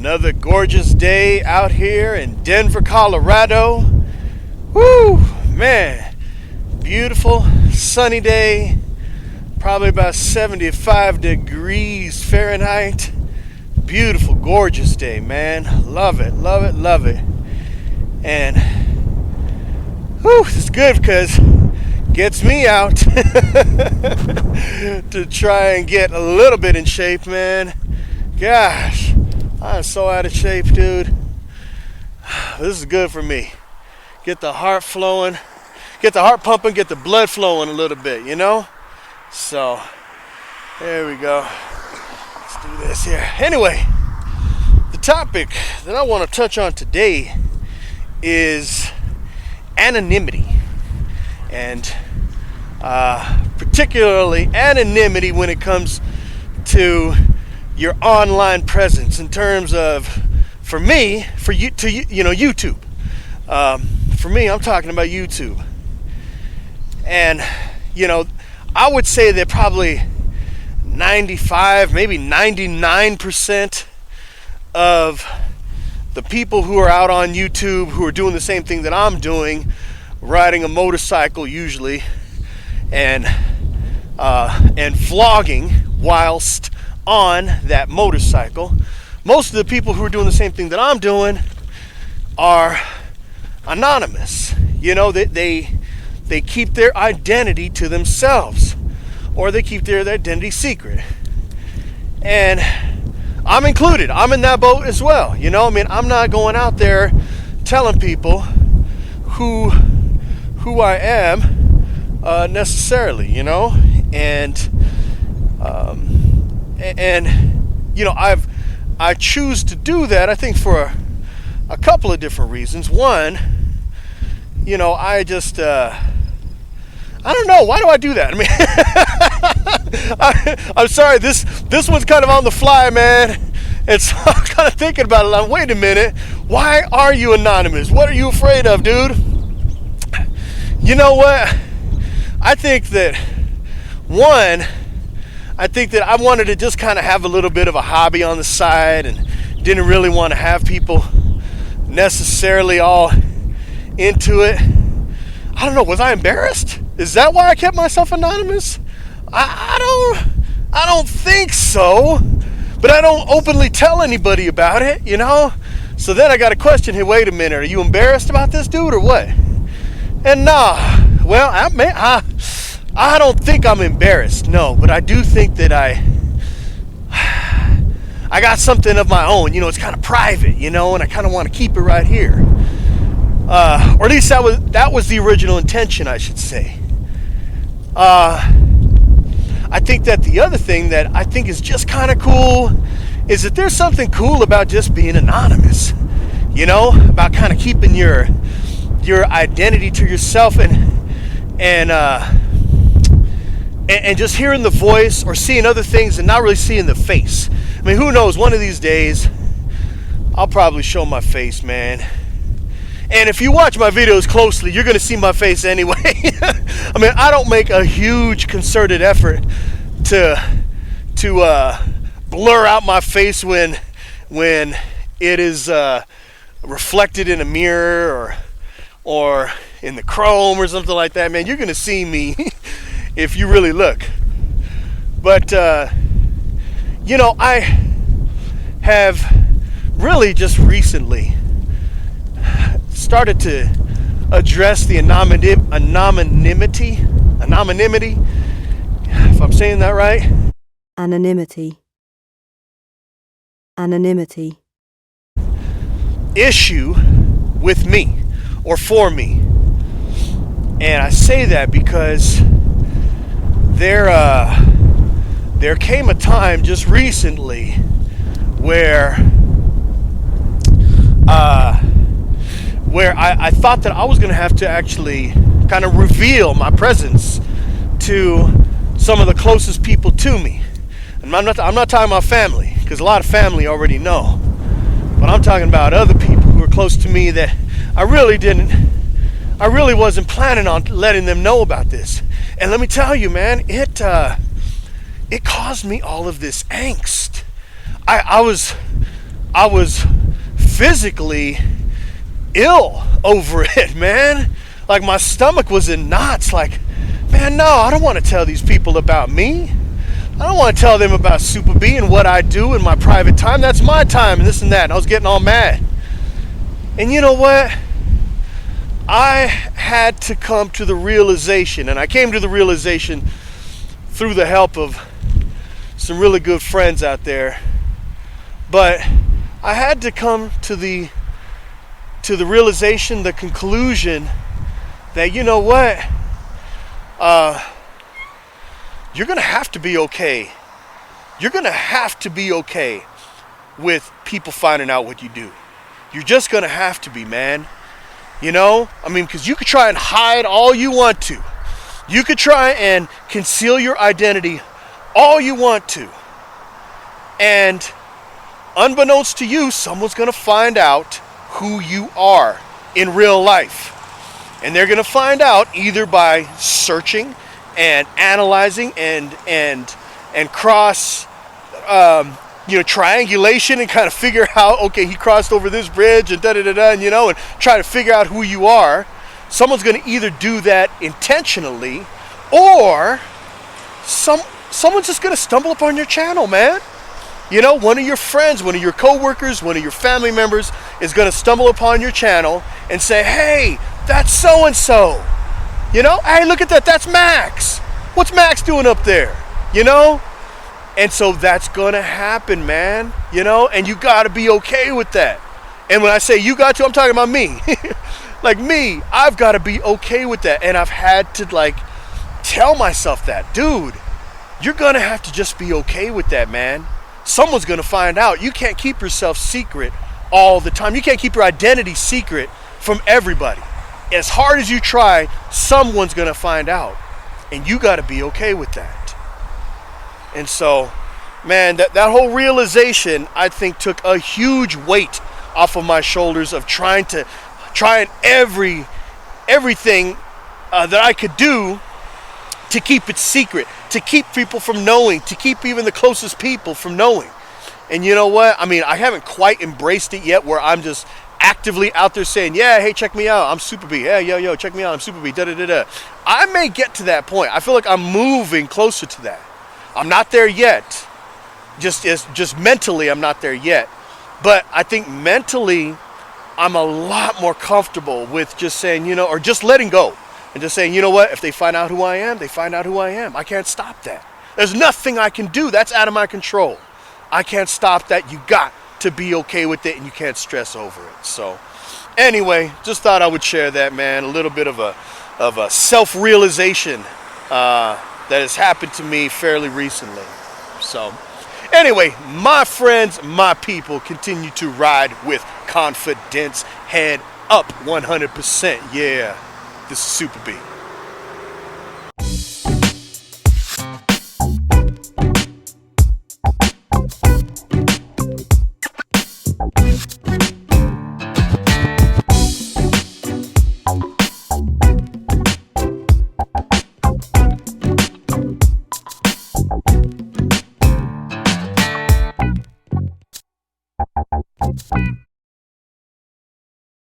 Another gorgeous day out here in Denver, Colorado. Woo, man. Beautiful, sunny day. Probably about 75 degrees Fahrenheit. Beautiful, gorgeous day, man. Love it, love it, love it. And whew, it's good because it gets me out to try and get a little bit in shape, man. Gosh, I'm so out of shape, dude. This is good for me. Get the heart flowing, get the heart pumping, get the blood flowing a little bit, you know? So, there we go. Let's do this here. Anyway, the topic that I want to touch on today is anonymity. And particularly anonymity when it comes to your online presence in terms of, for me, for you, to you know, YouTube. For me, I'm talking about YouTube. And, you know, I would say that probably 95, maybe 99% of the people who are out on YouTube who are doing the same thing that I'm doing, riding a motorcycle usually, and vlogging whilst on that motorcycle. Most of the people who are doing the same thing that I'm doing are anonymous. You know, they keep their identity to themselves, or they keep their identity secret. And I'm included. I'm in that boat as well. You know, I mean, I'm not going out there telling people who I am necessarily, you know. And you know, I choose to do that, I think, for a couple of different reasons. One, you know, I just I don't know, why do I do that? I mean, I'm sorry, this one's kind of on the fly, man. And so I'm kind of thinking about it. Like, wait a minute, why are you anonymous? What are you afraid of, dude? You know what? I think that I wanted to just kind of have a little bit of a hobby on the side, and didn't really want to have people necessarily all into it. I don't know, was I embarrassed? Is that why I kept myself anonymous? I don't think so, but I don't openly tell anybody about it, you know? So then I got a question here, wait a minute, are you embarrassed about this, dude, or what? And nah, well, I don't think I'm embarrassed, no, but I do think that I got something of my own, you know, it's kind of private, you know, and I kind of want to keep it right here. Or at least that was the original intention, I should say. I think that the other thing that I think is just kind of cool is that there's something cool about just being anonymous, you know, about kind of keeping your identity to yourself, and just hearing the voice or seeing other things and not really seeing the face. I mean, who knows, one of these days I'll probably show my face, man. And if you watch my videos closely, you're going to see my face anyway. I mean, I don't make a huge concerted effort to blur out my face when it is reflected in a mirror or in the chrome or something like that. Man, you're going to see me if you really look. But, you know, I have really just recently started to address the anonymity, if I'm saying that right. Anonymity. Issue with me, or for me. And I say that because there came a time just recently where I thought that I was going to have to actually kind of reveal my presence to some of the closest people to me. And I'm not talking about family, because a lot of family already know. But I'm talking about other people who are close to me that I really wasn't planning on letting them know about this. And let me tell you, man, it caused me all of this angst. I was I was physically ill over it, man. Like my stomach was in knots. Like, man, no, I don't want to tell these people about me. I don't want to tell them about SoopaBee and what I do in my private time. That's my time and this and that. And I was getting all mad. And you know what? I had to come to the realization, and I came to the realization through the help of some really good friends out there. But I had to come to the realization, the conclusion that, you know what? You're going to have to be okay. You're going to have to be okay with people finding out what you do. You're just going to have to be, man. You know? I mean, because you could try and hide all you want to. You could try and conceal your identity all you want to. And unbeknownst to you, someone's going to find out who you are in real life. And they're going to find out either by searching and analyzing and cross, triangulation and kind of figure out, okay, he crossed over this bridge and da-da-da-da, and, and try to figure out who you are. Someone's going to either do that intentionally, or someone's just going to stumble upon your channel, man. One of your friends, one of your coworkers, one of your family members is going to stumble upon your channel and say, hey, that's so-and-so. Hey, look at that. That's Max. What's Max doing up there? And so that's going to happen, man. And you got to be okay with that. And when I say you got to, I'm talking about me. Like me, I've got to be okay with that. And I've had to tell myself that, dude, you're going to have to just be okay with that, man. Someone's going to find out. You can't keep yourself secret all the time. You can't keep your identity secret from everybody. As hard as you try, someone's going to find out. And you got to be okay with that. And so, man, that whole realization, I think, took a huge weight off of my shoulders of trying everything that I could do to keep it secret, to keep people from knowing, to keep even the closest people from knowing. And you know what? I mean, I haven't quite embraced it yet where I'm just actively out there saying, yeah, hey, check me out, I'm SoopaBee. Yeah, yo, check me out, I'm SoopaBee, da-da-da-da. I may get to that point. I feel like I'm moving closer to that. I'm not there yet. Just mentally, I'm not there yet. But I think mentally, I'm a lot more comfortable with just saying, or just letting go. And just saying, you know what, if they find out who I am, they find out who I am. I can't stop that. There's nothing I can do. That's out of my control. I can't stop that. You got to be okay with it, and you can't stress over it. So anyway, just thought I would share that, man. A little bit of a self-realization that has happened to me fairly recently. So anyway, my friends, my people, continue to ride with confidence. Head up 100%. Yeah, this is SoopaBee.